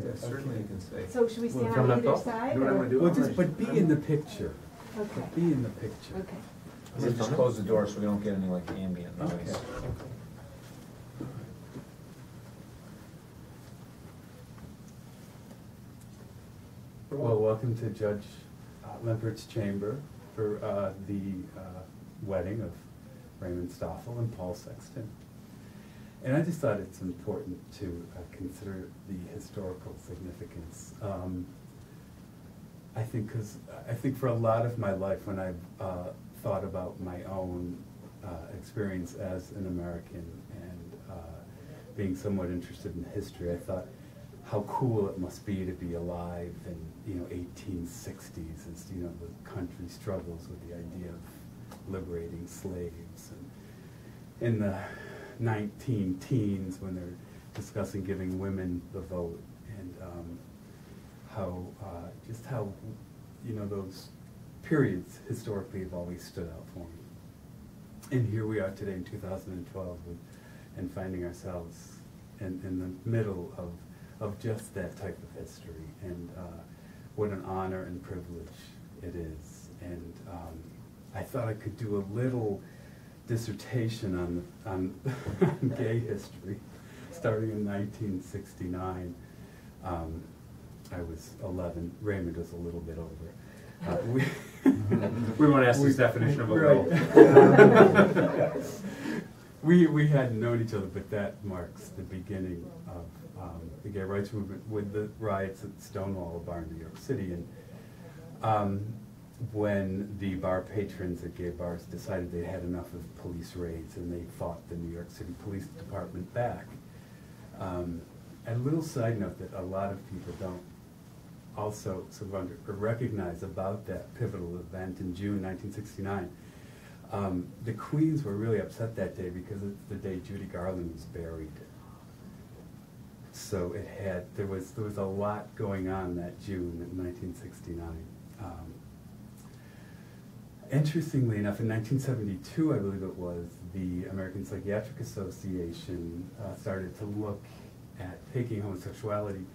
Yeah, certainly you can say. So should we stand Well, on either side? You know what I'm gonna do? Well, I'm just, gonna- but be in the picture. Okay. But be in the picture. Okay. I'm gonna just close the door so we don't get any like ambient noise. Okay. Well, welcome to Judge Lempert's chamber for the wedding of Raymond Stoffel and Paul Sexton. And I just thought it's important to consider the historical significance. I think for a lot of my life, when I've thought about my own experience as an American and being somewhat interested in history, I thought how cool it must be to be alive in 1860s as the country struggles with the idea of liberating slaves, and in the 19 teens when they're discussing giving women the vote, and how those periods historically have always stood out for me. And here we are today in 2012 and finding ourselves in the middle of just that type of history, and what an honor and privilege it is. And I thought I could do a little dissertation on gay history, starting in 1969. I was 11. Raymond was a little bit older. We won't ask his definition of a right. girl. We hadn't known each other, but that marks the beginning of the gay rights movement with the riots at Stonewall Bar in New York City. And when the bar patrons at gay bars decided they had enough of police raids, and they fought the New York City Police Department back. A little side note that a lot of people don't also recognize about that pivotal event in June 1969. The Queens were really upset that day because it's the day Judy Garland was buried. So there was a lot going on that June in 1969. Interestingly enough, in 1972, I believe it was, the American Psychiatric Association started to look at taking homosexuality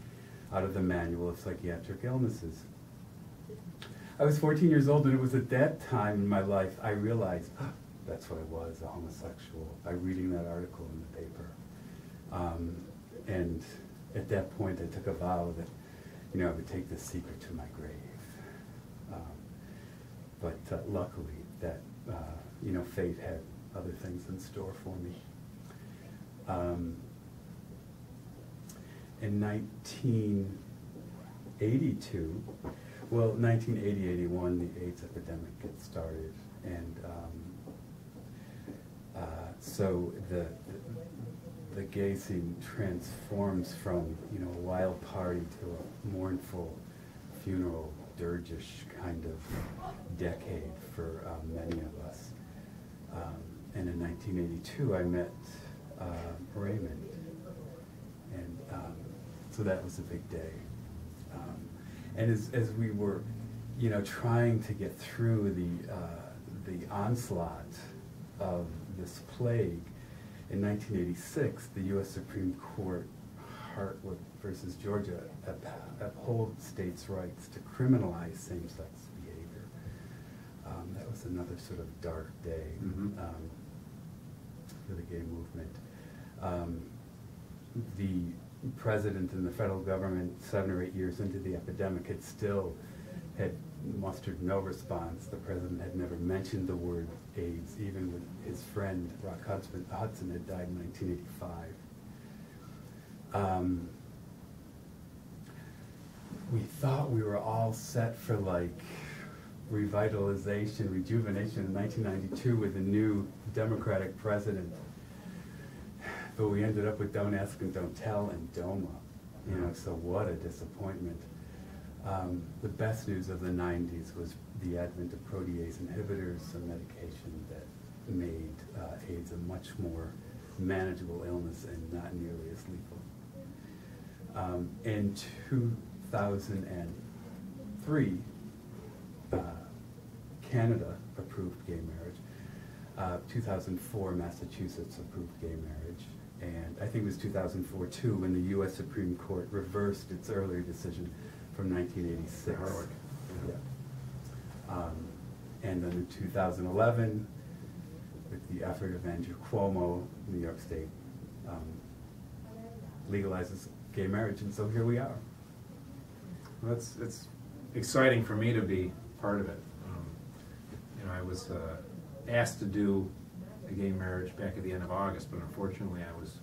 out of the Manual of Psychiatric Illnesses. I was 14 years old, and it was at that time in my life I realized that's what I was, a homosexual, by reading that article in the paper. And at that point, I took a vow that I would take this secret to my grave. But luckily, that fate had other things in store for me. In 1982, 1980-81, the AIDS epidemic gets started, and so the gay scene transforms from a wild party to a mournful funeral dirgish kind of decade for many of us. And in 1982, I met Raymond, and so that was a big day. And as we were, trying to get through the onslaught of this plague, in 1986, the U.S. Supreme Court, Hartwood versus Georgia, uphold states' rights to criminalize same-sex behavior. That was another sort of dark day for the gay movement. The president and the federal government, 7 or 8 years into the epidemic, had mustered no response. The president had never mentioned the word AIDS, even when his friend Rock Hudson had died in 1985. We thought we were all set for revitalization, rejuvenation in 1992 with a new Democratic president. But we ended up with Don't Ask and Don't Tell and DOMA. So what a disappointment. The best news of the 90s was the advent of protease inhibitors, a medication that made AIDS a much more manageable illness and not nearly as lethal. In 2003, Canada approved gay marriage. 2004, Massachusetts approved gay marriage. And I think it was 2004 too, when the U.S. Supreme Court reversed its earlier decision from 1986. Yeah. And then in 2011, with the effort of Andrew Cuomo, New York State legalizes gay marriage, and so here we are. Well, it's exciting for me to be part of it. You know, I was asked to do a gay marriage back at the end of August, but unfortunately I was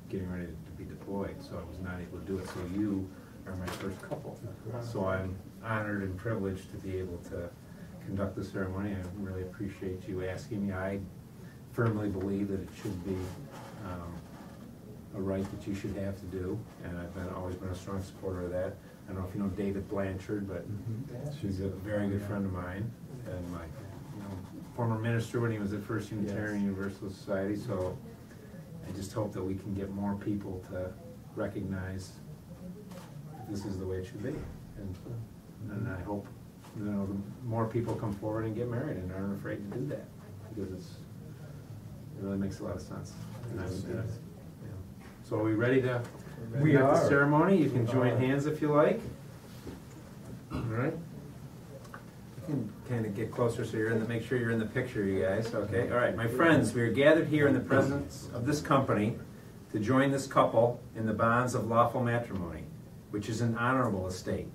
getting ready to be deployed, so I was not able to do it. So you are my first couple. So I'm honored and privileged to be able to conduct the ceremony. I really appreciate you asking me. I firmly believe that it should be a right that you should have to do, and I've always been a strong supporter of that. I don't know if you know David Blanchard, but she's a very good friend of mine, and my former minister when he was at First Unitarian Universalist Society. So I just hope that we can get more people to recognize this is the way it should be, and I hope the more people come forward and get married and aren't afraid to do that, because it really makes a lot of sense. So are we ready to conduct the ceremony? You can join hands if you like. All right. You can kind of get closer so you're in the, make sure you're in the picture, you guys. Okay. All right, my friends, we are gathered here in the presence of this company to join this couple in the bonds of lawful matrimony, which is an honorable estate,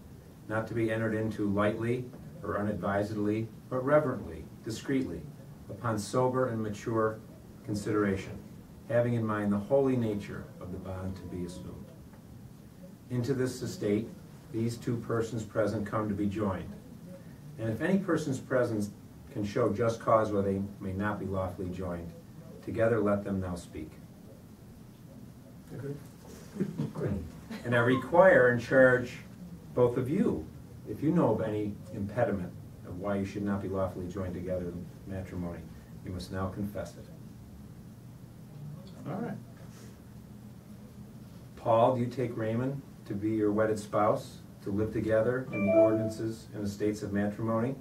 not to be entered into lightly or unadvisedly, but reverently, discreetly, upon sober and mature consideration, having in mind the holy nature of the bond to be assumed. Into this estate, these two persons present come to be joined. And if any person's presence can show just cause why they may not be lawfully joined, together let them now speak. Good. And I require and charge both of you, if you know of any impediment of why you should not be lawfully joined together in matrimony, you must now confess it. All right. Paul, do you take Raymond to be your wedded spouse, to live together in the ordinances and estates of matrimony?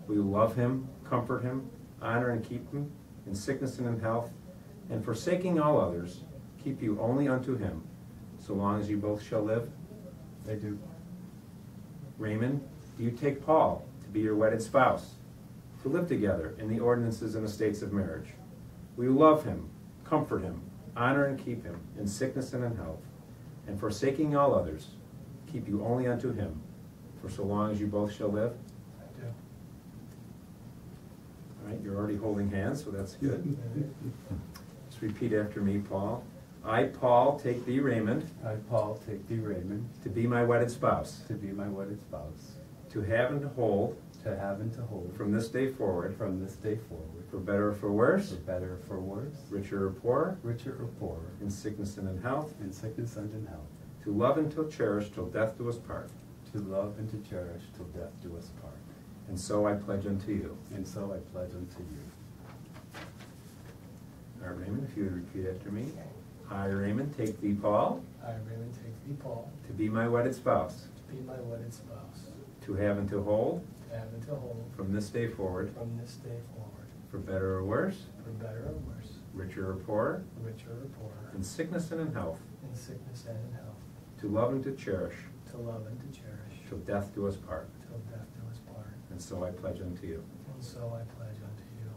Will you love him, comfort him, honor and keep him in sickness and in health, and forsaking all others, keep you only unto him, so long as you both shall live? I do. Raymond, do you take Paul to be your wedded spouse, to live together in the ordinances and estates of marriage? Will you love him, comfort him, honor and keep him in sickness and in health, and forsaking all others, keep you only unto him, for so long as you both shall live? I do. All right, you're already holding hands, so that's good. Just repeat after me, Paul. I, Paul, take thee, Raymond, I, Paul, take thee, Raymond, to be my wedded spouse, to be my wedded spouse, to have and to hold, to have and to hold, from this day forward, from this day forward, for better or for worse, for better or for worse, richer or poorer, richer or poorer, in sickness and in health, in sickness and in health, to love and to cherish till death do us part. to love and to cherish till death do us part. And so I pledge unto you. And so I pledge unto you. All right, Raymond, if you would repeat after me. I, Raymond, take thee, Paul, I, Raymond, take thee, Paul, to be my wedded spouse, to be my wedded spouse, to have and to hold, to have and to hold, from this day forward, from this day forward, for better or worse, for better or worse, richer or poorer, richer or poorer, in sickness and in health, in sickness and in health, to love and to cherish, to love and to cherish, till death do us part. till death do us part. And so I pledge unto you. And so I pledge unto you.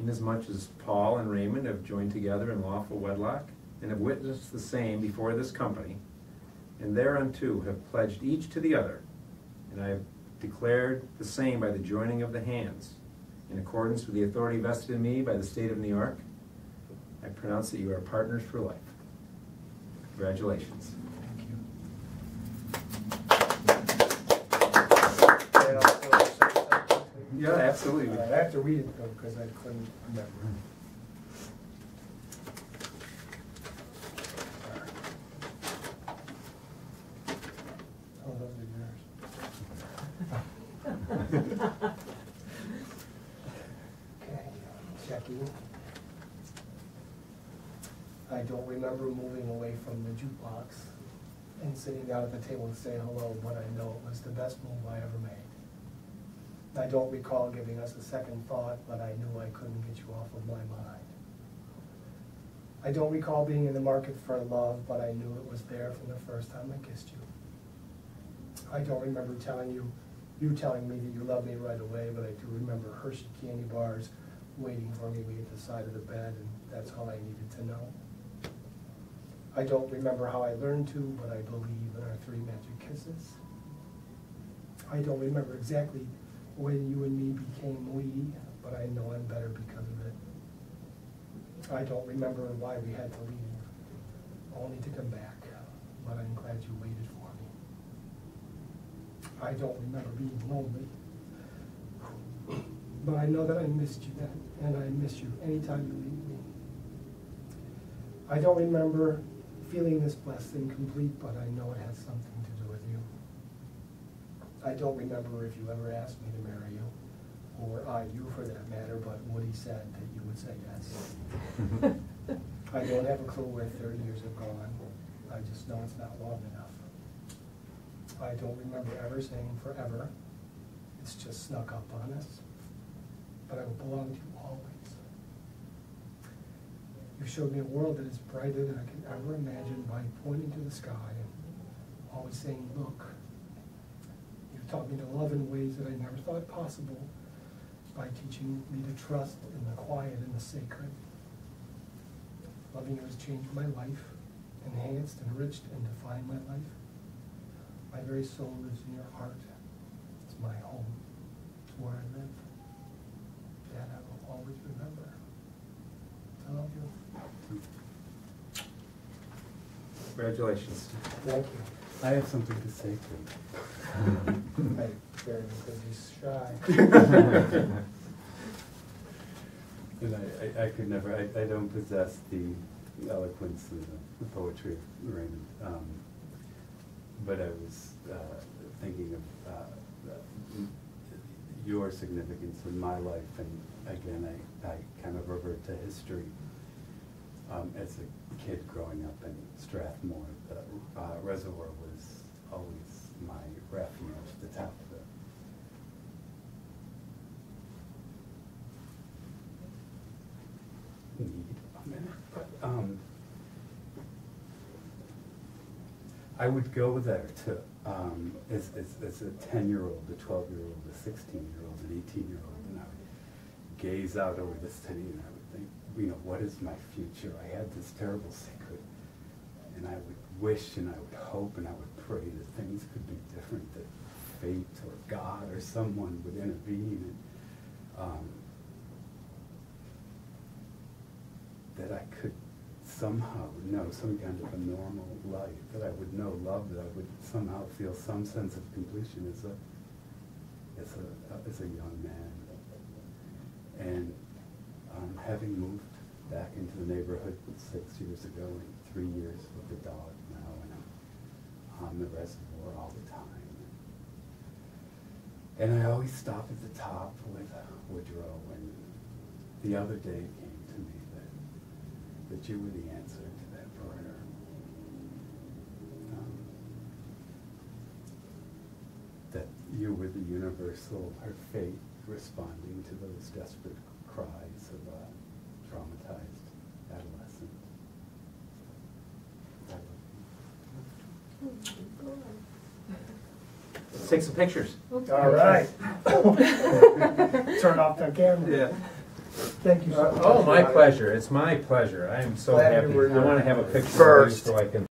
Inasmuch as Paul and Raymond have joined together in lawful wedlock, and have witnessed the same before this company, and thereunto have pledged each to the other, and I have declared the same by the joining of the hands, in accordance with the authority vested in me by the state of New York, I pronounce that you are partners for life. Congratulations. Thank you. Yeah, absolutely. I have to read it though, because I couldn't remember. Oh, those are yours. Okay, checking. I don't remember moving away from the jukebox and sitting down at the table and saying hello, but I know it was the best move I ever made. I don't recall giving us a second thought, but I knew I couldn't get you off of my mind. I don't recall being in the market for love, but I knew it was there from the first time I kissed you. I don't remember telling you telling me that you loved me right away, but I do remember Hershey candy bars waiting for me at the side of the bed, and that's all I needed to know. I don't remember how I learned to, but I believe in our 3 magic kisses. I don't remember exactly when you and me became we, but I know I'm better because of it. I don't remember why we had to leave, only to come back, but I'm glad you waited for me. I don't remember being lonely, but I know that I missed you then, and I miss you anytime you leave me. I don't remember feeling this blessed and complete, but I know it has something to do with you. I don't remember if you ever asked me to marry you, or I you for that matter, but Woody said that you would say yes. I don't have a clue where 30 years have gone. I just know it's not long enough. I don't remember ever saying forever. It's just snuck up on us. But I will belong to you always. You showed me a world that is brighter than I could ever imagine by pointing to the sky and always saying, look. You've taught me to love in ways that I never thought possible by teaching me to trust in the quiet and the sacred. Loving you has changed my life, enhanced, enriched, and defined my life. My very soul lives in your heart. It's my home. It's where I live. That I will always remember. I love you. Congratulations. Thank you. I have something to say to him. I fear because he's shy. And I could never, I don't possess the eloquence and the poetry of Raymond. But I was thinking of your significance in my life, and again, I kind of revert to history. As a kid growing up in Strathmore, the reservoir was always my refuge, the top of it. Need a minute, but I would go there to, as a 10-year-old, a 12-year-old, a 16-year-old, an 18-year-old, and I would gaze out over the city and I would think, you know, what is my future? I had this terrible secret, and I would wish and I would hope and I would pray that things could be different, that fate or God or someone would intervene, and that I could somehow know some kind of a normal life, that I would know love, that I would somehow feel some sense of completion as a young man. And having moved back into the neighborhood 6 years ago and 3 years with the dog now, and I'm on the reservoir all the time. And I always stop at the top with Woodrow, and the other day came to me that you were the answer to that prayer. That you were the universal, her fate, responding to those desperate cries of a traumatized adolescent. Let's take some pictures. All right. Turn off the camera. Yeah. Thank you so much. Oh, my pleasure. It's my pleasure. I am so Glad you happy. were I want to have a picture of you first. so I can